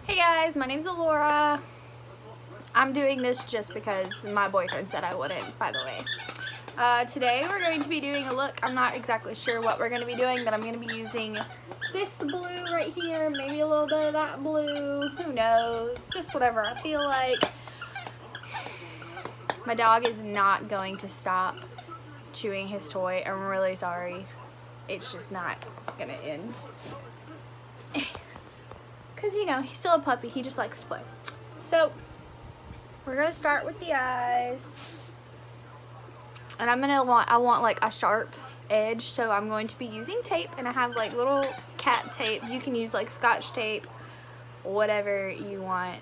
Hey guys, my name's Alora. I'm doing this just because my boyfriend said I wouldn't, by the way. Today we're going to be doing a look. I'm not exactly sure what we're going to be doing, but I'm going to be using this blue right here, maybe a little bit of that blue, who knows, just whatever I feel like. My dog is not going to stop chewing his toy. I'm really sorry. It's just not going to end. Because, you know, he's still a puppy. He just likes to play. So, we're going to start with the eyes. And I want like a sharp edge. So, I'm going to be using tape. And I have like little cat tape. You can use like Scotch tape. Whatever you want.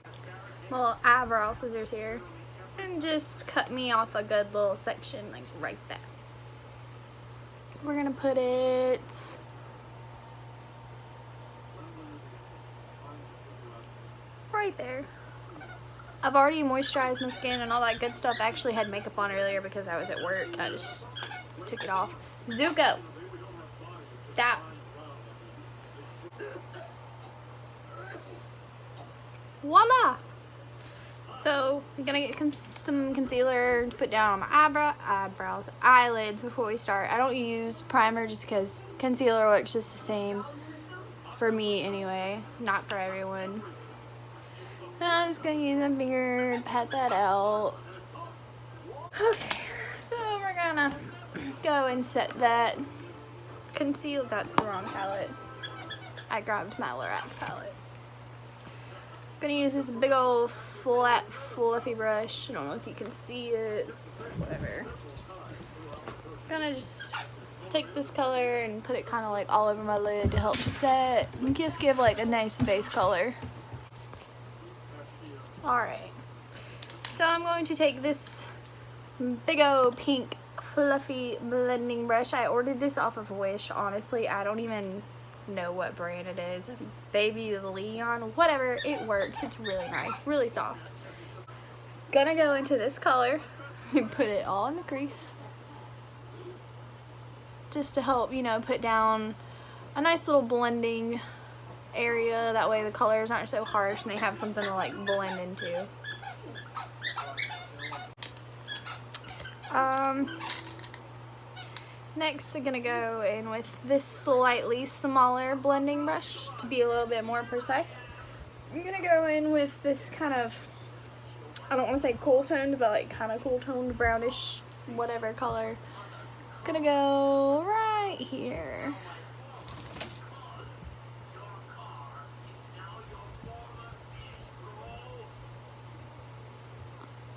Little eyebrow scissors here. And just cut me off a good little section like right there. We're going to put it... right there. I've already moisturized my skin and all that good stuff. I actually had makeup on earlier because I was at work. I just took it off. Zuko, stop. Voila! So I'm gonna get some concealer to put down on my eyebrows, eyelids before we start. I don't use primer just because concealer works just the same for me anyway, not for everyone. I'm just going to use my finger to pat that out. Okay, so we're going to go and set that conceal. That's the wrong palette. I grabbed my Lorac palette. I'm going to use this big old flat fluffy brush. I don't know if you can see it. Whatever. I'm going to just take this color and put it kind of like all over my lid to help set. And just give like a nice base color. Alright, so I'm going to take this big old pink fluffy blending brush. I ordered this off of Wish, honestly. I don't even know what brand it is. Baby Leon, whatever, it works. It's really nice, really soft. Gonna go into this color and put it all in the crease. Just to help, you know, put down a nice little blending area, that way the colors aren't so harsh and they have something to like blend into. Next I'm gonna go in with this slightly smaller blending brush to be a little bit more precise. I'm gonna go in with this kind of, I don't want to say cool toned, but like kind of cool toned brownish whatever color. Gonna go right here.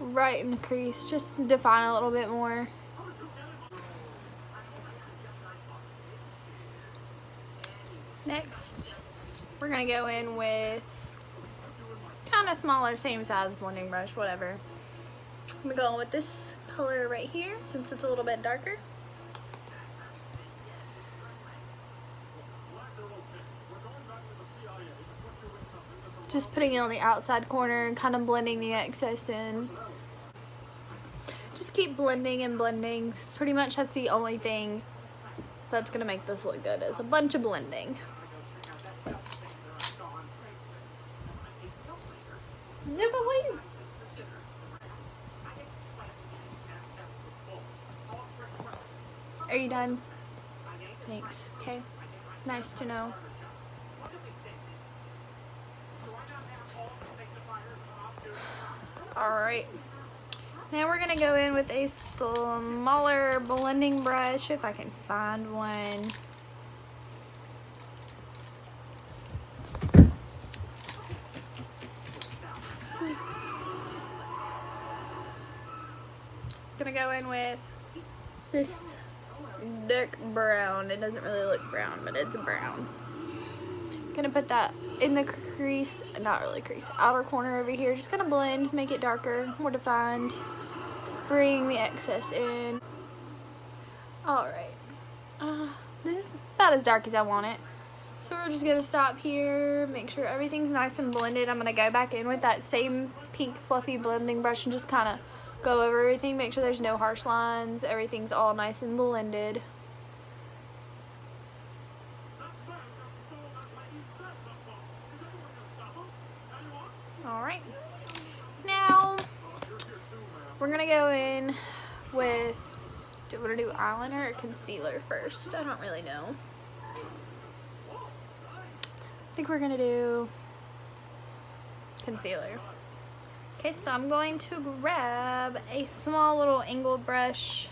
Right in the crease, just define a little bit more. Next, we're gonna go in with kind of smaller, same size blending brush, whatever. I'm gonna go in with this color right here since it's a little bit darker. Just putting it on the outside corner and kind of blending the excess in. Just keep blending and blending. Pretty much that's the only thing that's gonna make this look good, is a bunch of blending. Zuba, what are you? Are you done? Thanks. Okay. Nice to know. Alright, now we're going to go in with a smaller blending brush, if I can find one. Gonna go in with this dark brown. It doesn't really look brown, but it's brown. Gonna put that in the crease, not really crease, outer corner over here. Just gonna blend, make it darker, more defined. Bring the excess in. Alright. This is about as dark as I want it. So we're just gonna stop here, make sure everything's nice and blended. I'm gonna go back in with that same pink fluffy blending brush and just kinda go over everything, make sure there's no harsh lines, everything's all nice and blended. we're gonna go in with, do you want to do eyeliner or concealer first? I don't really know. I think we're gonna do concealer. Okay, so I'm going to grab a small little angled brush.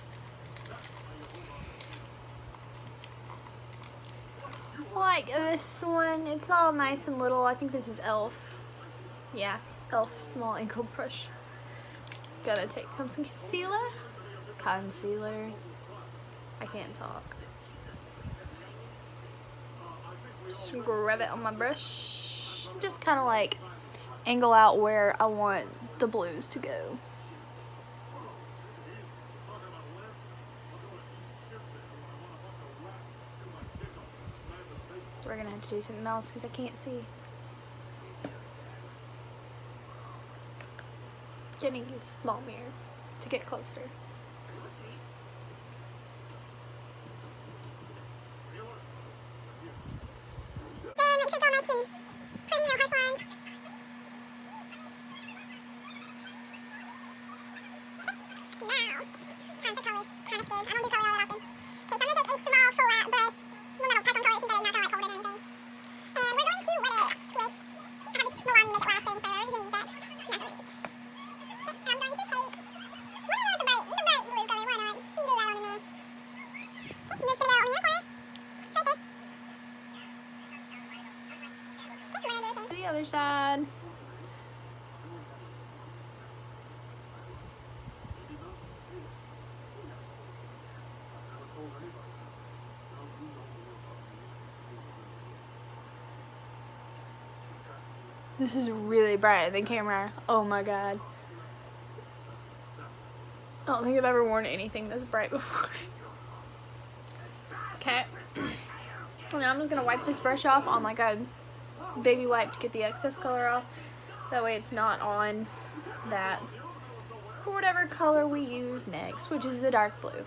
Like this one, it's all nice and little. I think this is e.l.f. Yeah, e.l.f. small angled brush. Gotta take some concealer. Concealer. I can't talk. Just grab it on my brush. Just kind of like angle out where I want the blues to go. We're gonna have to do something else because I can't see. Gonna use a small mirror to get closer. Then make sure it's all nice and pretty, no harsh lines. Now, time for color. Kind of scared. I don't do color all that often. Okay, so I'm gonna take a small flat brush. Well, no, pack on color, synthetic, not gonna like hold it or anything. And we're going to wet it with, I have this Milani Make It Last setting spray. We're just gonna use that. Not gonna use. Okay, I'm going to take, what do we do with the bright blue color? Why not? We can do that one in there. Okay, I'm just gonna go on the inner corner. Straight there. Okay, we're gonna do the same to the other side. This is really bright in the camera. Oh my god. I don't think I've ever worn anything this bright before. Okay. Now I'm just gonna wipe this brush off on like a baby wipe to get the excess color off. That way it's not on that. For whatever color we use next, which is the dark blue.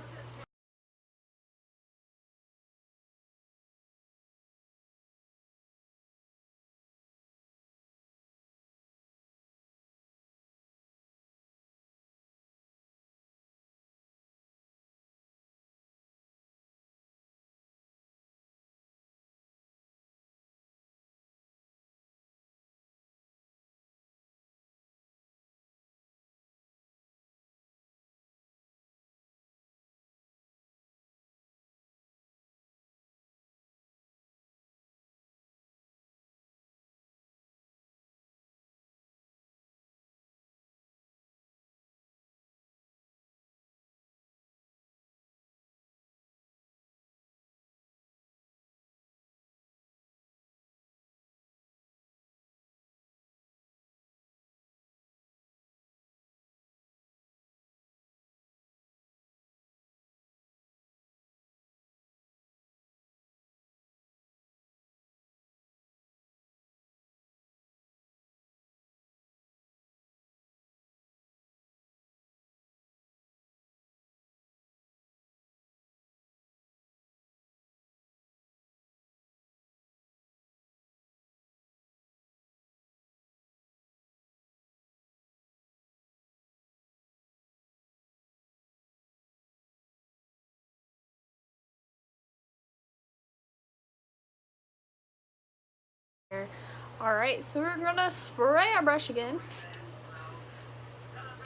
Alright, so we're gonna spray our brush again.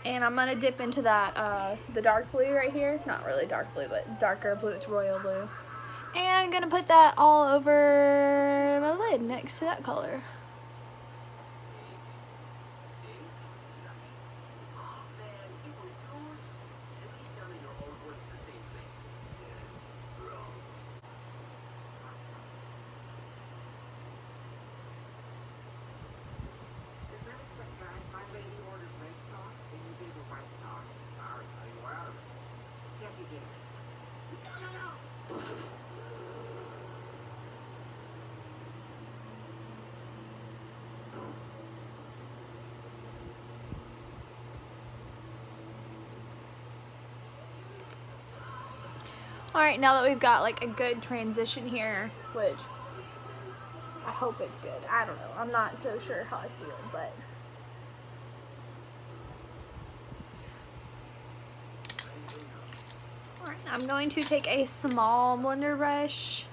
And I'm gonna dip into that, the dark blue right here. Not really dark blue, but darker blue. It's royal blue. And I'm gonna put that all over my lid next to that color. Alright, now that we've got like a good transition here, which I hope it's good. I don't know. I'm not so sure how I feel, but I'm going to take a small blender brush,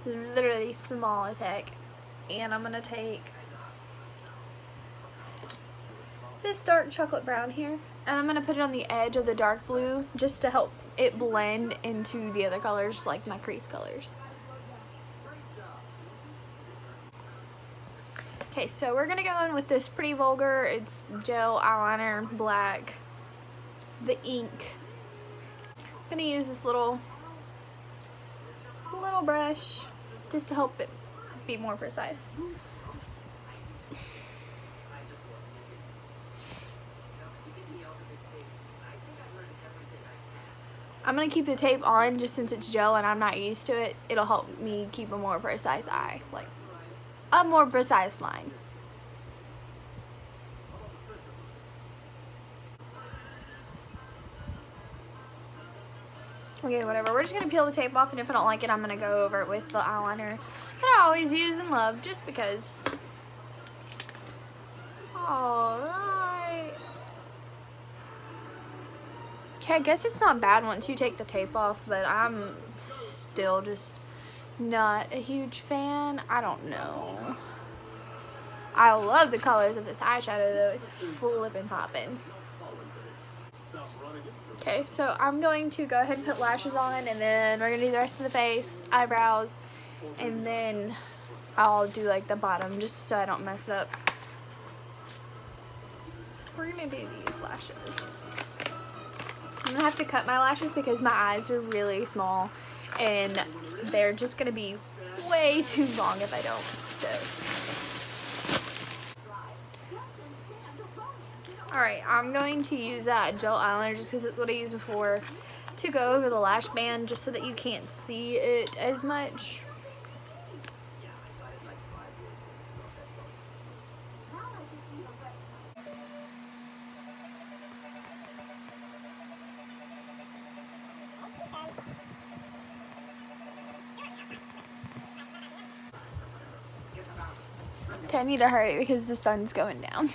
literally small as heck, and I'm going to take this dark chocolate brown here, and I'm going to put it on the edge of the dark blue just to help it blend into the other colors, like my crease colors. Okay, so we're going to go in with this pretty vulgar, it's gel eyeliner, black, the ink. I'm going to use this little brush just to help it be more precise. I'm going to keep the tape on just since it's gel and I'm not used to it. It'll help me keep a more precise eye, like a more precise line. Okay, whatever. We're just going to peel the tape off, and if I don't like it, I'm going to go over it with the eyeliner that I always use and love just because. Alright. Okay, I guess it's not bad once you take the tape off, but I'm still just not a huge fan. I don't know. I love the colors of this eyeshadow though. It's flippin' poppin'. Okay, so I'm going to go ahead and put lashes on, and then we're going to do the rest of the face, eyebrows, and then I'll do like the bottom just so I don't mess it up. We're going to do these lashes. I'm going to have to cut my lashes because my eyes are really small and they're just going to be way too long if I don't, so. Alright, I'm going to use that gel eyeliner just because it's what I used before to go over the lash band just so that you can't see it as much. Okay, I need to hurry because the sun's going down.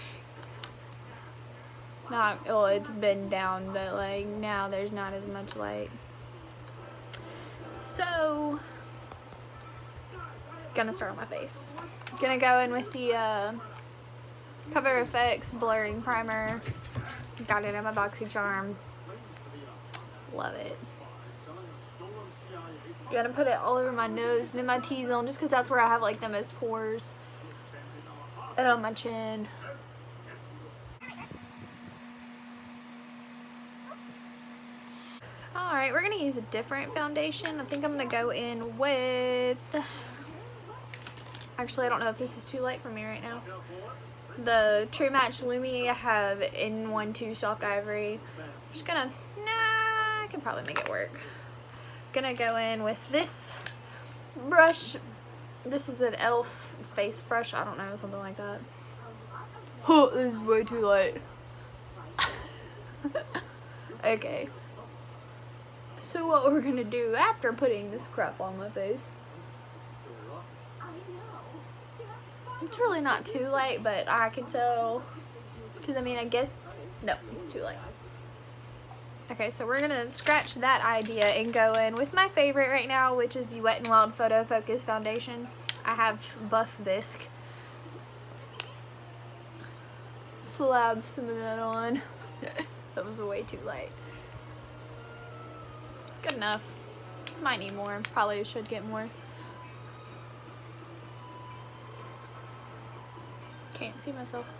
Not, well, it's been down, but like now there's not as much light. So, gonna start on my face. Gonna go in with the Cover FX blurring primer. Got it in my BoxyCharm. Love it. Gonna put it all over my nose and in my T-zone just because that's where I have like the most pores. And on my chin. Alright, we're going to use a different foundation. I think I'm going to go in with... Actually, I don't know if this is too light for me right now. The True Match Lumi I have in 1-2 Soft Ivory. I'm just going to... Nah, I can probably make it work. Going to go in with this brush. This is an e.l.f. face brush. I don't know, something like that. Oh, this is way too light. Okay. So what we're gonna do after putting this crap on my face, it's really not too light, but I can tell, because I mean, I guess, no, too light. Okay, so we're gonna scratch that idea and go in with my favorite right now, which is the Wet n Wild Photo Focus Foundation. I have Buff Bisque. Slab some of that on. That was way too light. Good enough. Might need more. Probably should get more. Can't see myself.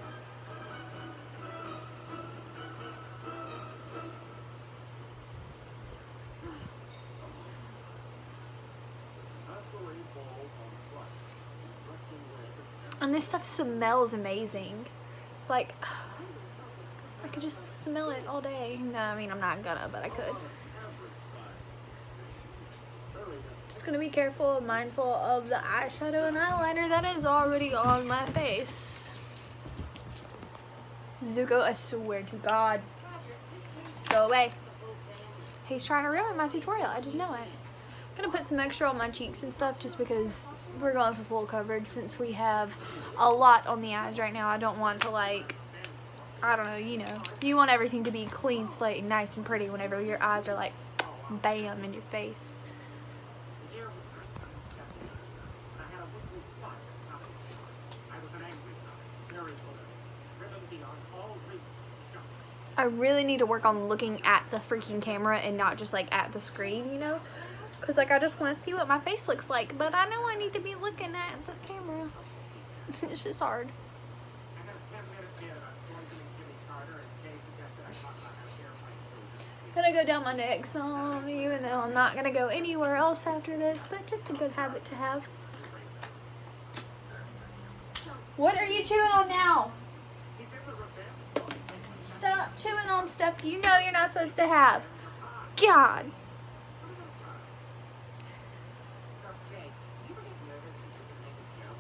And this stuff smells amazing. Like, I could just smell it all day. No, I mean, I'm not gonna, but I could. Just gonna be careful and mindful of the eyeshadow and eyeliner that is already on my face. Zuko, I swear to God. Go away. He's trying to ruin my tutorial. I just know it. I'm gonna put some extra on my cheeks and stuff just because we're going for full coverage since we have a lot on the eyes right now. I don't want to, like, I don't know, you know. You want everything to be clean slate and nice and pretty whenever your eyes are like bam in your face. I really need to work on looking at the freaking camera and not just like at the screen, you know? Because like I just want to see what my face looks like, but I know I need to be looking at the camera. It's just hard. Gonna go down my neck some, even though I'm not gonna go anywhere else after this, but just a good habit to have. What are you chewing on now? Stop chewing on stuff you know you're not supposed to have. God.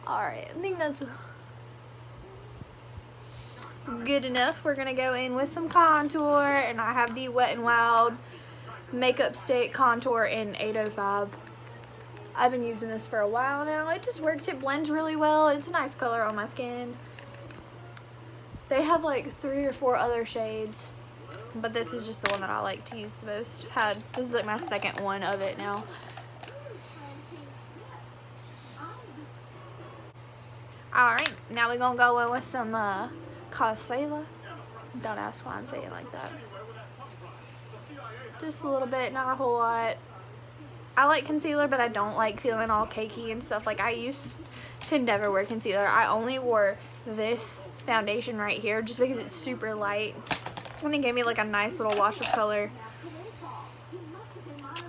Alright, I think that's good enough. We're going to go in with some contour, and I have the Wet n Wild Makeup Stick Contour in 805. I've been using this for a while now. It just works. It blends really well. It's a nice color on my skin. They have like 3 or 4 other shades, but this is just the one that I like to use the most. This is like my second one of it now. Alright, now we're going to go in with some concealer. Don't ask why I'm saying it like that. Just a little bit, not a whole lot. I like concealer, but I don't like feeling all cakey and stuff. Like, I used to never wear concealer. I only wore this foundation right here just because it's super light. And it gave me like a nice little wash of color.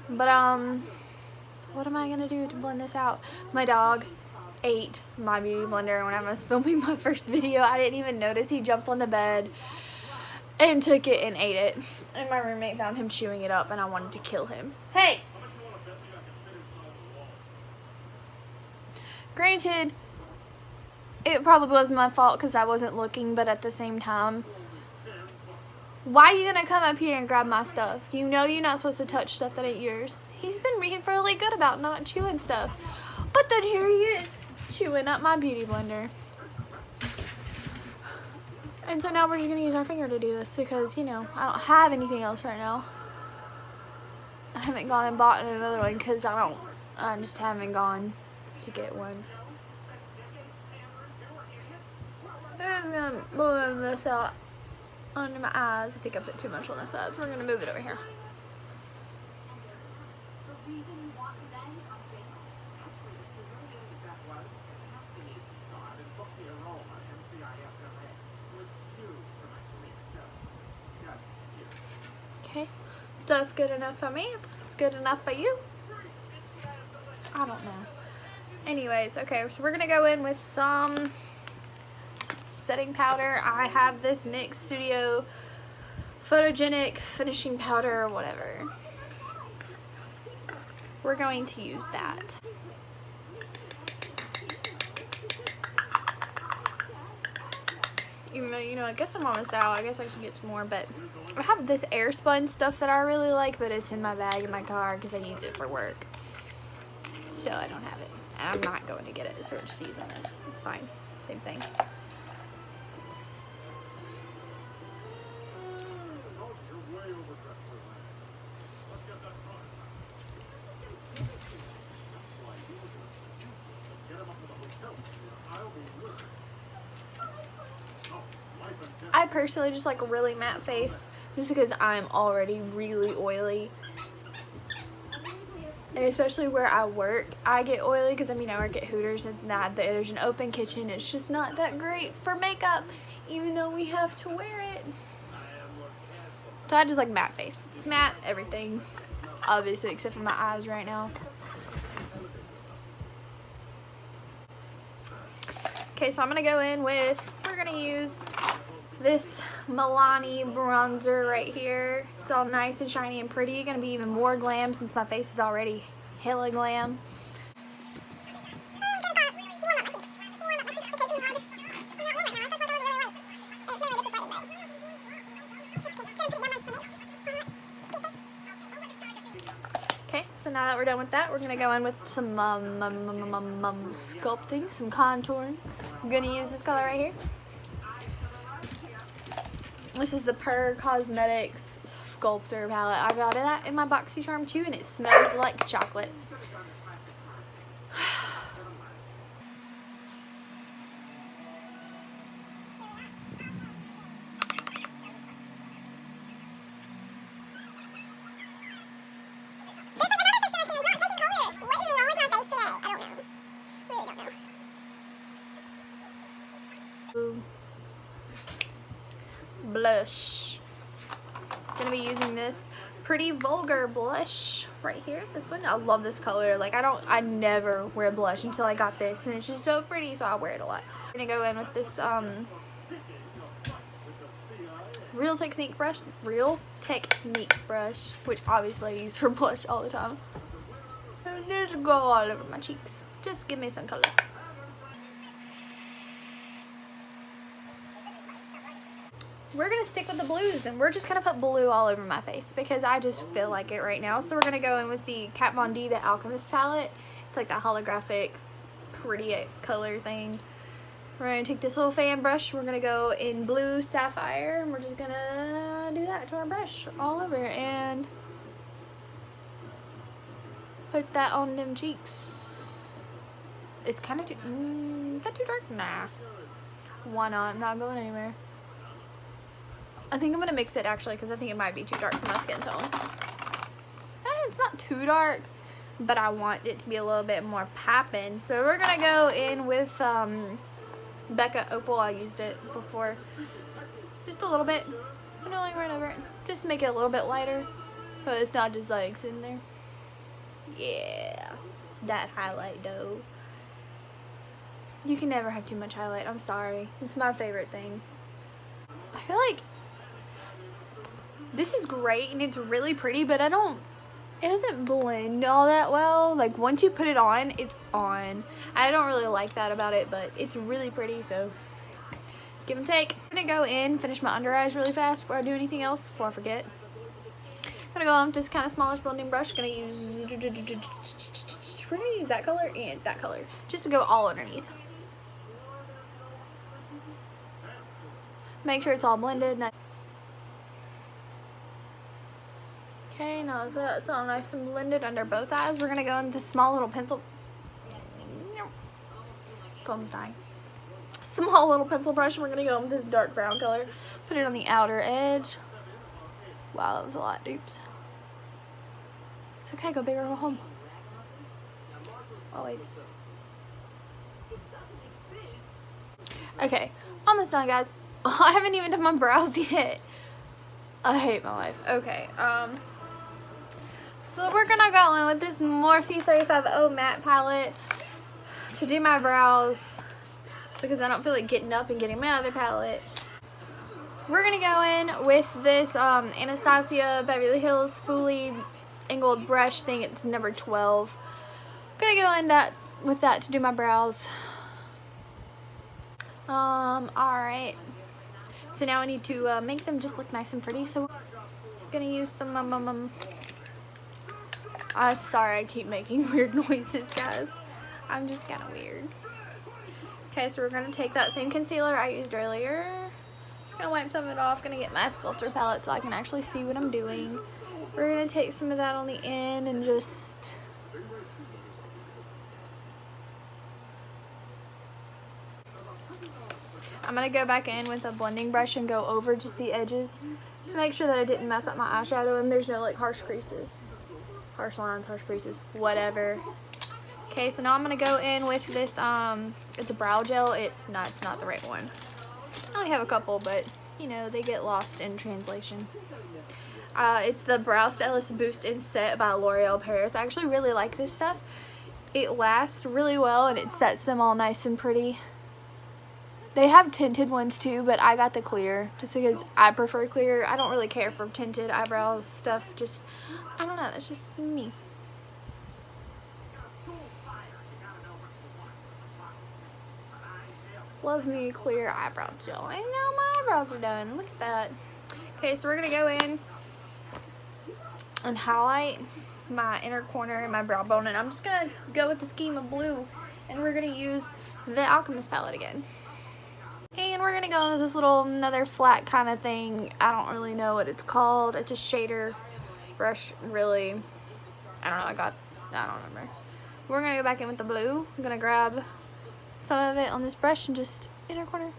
But, what am I going to do to blend this out? My dog ate my beauty blender when I was filming my first video. I didn't even notice. He jumped on the bed and took it and ate it. And my roommate found him chewing it up, and I wanted to kill him. Hey! Granted, it probably was my fault because I wasn't looking, but at the same time, why are you gonna come up here and grab my stuff? You know you're not supposed to touch stuff that ain't yours. He's been being really good about not chewing stuff. But then here he is, chewing up my beauty blender. And so now we're just gonna use our finger to do this because, you know, I don't have anything else right now. I haven't gone and bought another one because I just haven't gone to get one. I'm gonna blend this out under my eyes. I think I put too much on this side, so we're gonna move it over here. Okay, that's good enough for me. It's good enough for you. I don't know. Anyways, okay, so we're gonna go in with some setting powder. I have this NYX Studio Photogenic finishing powder or whatever. We're going to use that. Even though, you know, I guess I'm almost out. I guess I should get some more, but I have this airspun stuff that I really like, but it's in my bag in my car because I use it for work. So I don't have it. And I'm not going to get it. So we're just using this. It's fine. Same thing. I personally just like a really matte face just because I'm already really oily. And especially where I work, I get oily because, I mean, I work at Hooters and there's an open kitchen. It's just not that great for makeup, even though we have to wear it. So I just like matte face. Matte everything, obviously, except for my eyes right now. Okay, so I'm going to go in with, we're going to use this Milani bronzer right here. It's all nice and shiny and pretty. It's going to be even more glam since my face is already hella glam. Okay, so now that we're done with that, we're going to go in with some sculpting, some contouring. I'm going to use this color right here. This is the Pur Cosmetics Sculptor palette. I got that in my BoxyCharm too, and it smells like chocolate. Blush. Gonna be using this pretty vulgar blush right here. This one, I love this color. Like I never wear blush until I got this, and it's just so pretty, so I wear it a lot. I'm gonna go in with this Real Techniques brush, which obviously I use for blush all the time. And just go all over my cheeks. Just give me some color. We're going to stick with the blues, and we're just going to put blue all over my face because I just feel like it right now. So we're going to go in with the Kat Von D, the Alchemist palette. It's like that holographic, pretty color thing. We're going to take this little fan brush. We're going to go in blue sapphire, and we're just going to do that to our brush all over and put that on them cheeks. It's kind of too, is that too dark? Nah. Why not? I'm not going anywhere. I think I'm going to mix it actually because I think it might be too dark for my skin tone. It's not too dark, but I want it to be a little bit more poppin'. So we're going to go in with Becca Opal. I used it before. Just a little bit. I'm going right over it. Just to make it a little bit lighter. But it's not just like sitting there. Yeah. That highlight though. You can never have too much highlight. I'm sorry. It's my favorite thing. I feel like this is great and it's really pretty, but it doesn't blend all that well. Like once you put it on, it's on. I don't really like that about it, but it's really pretty, so give and take. I'm gonna go in, finish my under eyes really fast before I do anything else, before I forget. I'm gonna go on with this kind of smallish blending brush. We're gonna use that color and that color, just to go all underneath. Make sure it's all blended. Okay, now that's all nice and blended under both eyes. We're gonna go in this small little pencil. Phone's dying. Small little pencil brush. And we're gonna go in with this dark brown color. Put it on the outer edge. Wow, that was a lot, dupes. It's okay, go big or go home. Always. Okay, almost done, guys. I haven't even done my brows yet. I hate my life. Okay, so we're gonna go in with this Morphe 35O matte palette to do my brows because I don't feel like getting up and getting my other palette. We're gonna go in with this Anastasia Beverly Hills spoolie angled brush thing. It's number 12. I'm gonna go in with that to do my brows. Alright. So now I need to make them just look nice and pretty. So I'm gonna use some I'm sorry I keep making weird noises, guys. I'm just kind of weird. Okay, so we're gonna take that same concealer I used earlier. Just gonna wipe some of it off. Gonna get my sculptor palette so I can actually see what I'm doing. We're gonna take some of that on the end and just I'm gonna go back in with a blending brush and go over just the edges. Just make sure that I didn't mess up my eyeshadow and there's no like harsh creases. Harsh lines, harsh creases, whatever. Okay, so now I'm gonna go in with this, it's a brow gel. It's not the right one. I only have a couple, but you know, they get lost in translation. It's the Brow Stylist Boost and Set by L'Oreal Paris. I actually really like this stuff. It lasts really well and it sets them all nice and pretty. They have tinted ones too, but I got the clear just because I prefer clear. I don't really care for tinted eyebrow stuff. Just, I don't know, that's just me. Love me clear eyebrow gel. And now my eyebrows are done. Look at that. Okay, so we're going to go in and highlight my inner corner and my brow bone. And I'm just going to go with the scheme of blue. And we're going to use the Alchemist palette again. And then we're gonna go with this little another flat kind of thing. I don't really know what it's called. It's a shader brush, really. I don't know. I don't remember. We're gonna go back in with the blue. I'm gonna grab some of it on this brush and just inner corner.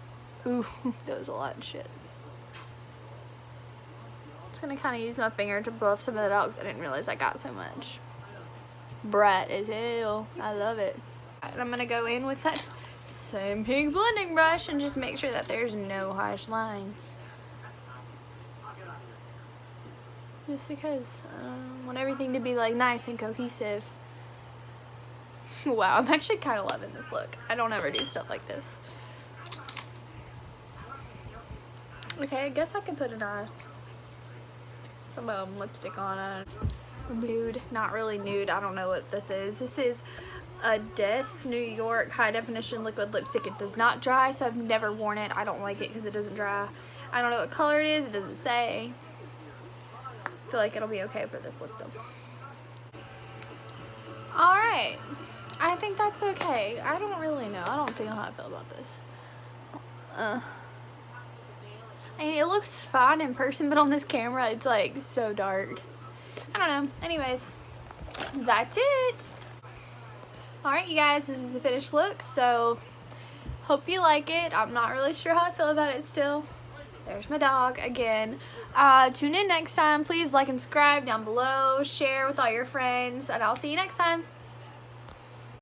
Ooh, that was a lot of shit. Just gonna kind of use my finger to buff some of it out because I didn't realize I got so much. Bright as hell. I love it. And I'm gonna go in with that same pink blending brush and just make sure that there's no harsh lines. Just because I want everything to be like nice and cohesive. Wow, I'm actually kind of loving this look. I don't ever do stuff like this. Okay, I guess I can put it on some lipstick on it. Nude, not really nude. I don't know what this is. This is a Des New York high definition liquid lipstick. It does not dry, so I've never worn it. I don't like it because it doesn't dry. I don't know what color it is. It doesn't say. I feel like it'll be okay for this look though. Alright, I think that's okay. I don't really know. I don't think how I feel about this. I mean, it looks fine in person, but on this camera it's like so dark. I don't know. Anyways, that's it. Alright, you guys, this is the finished look, so hope you like it. I'm not really sure how I feel about it still. There's my dog again. Tune in next time. Please like and subscribe down below. Share with all your friends, and I'll see you next time.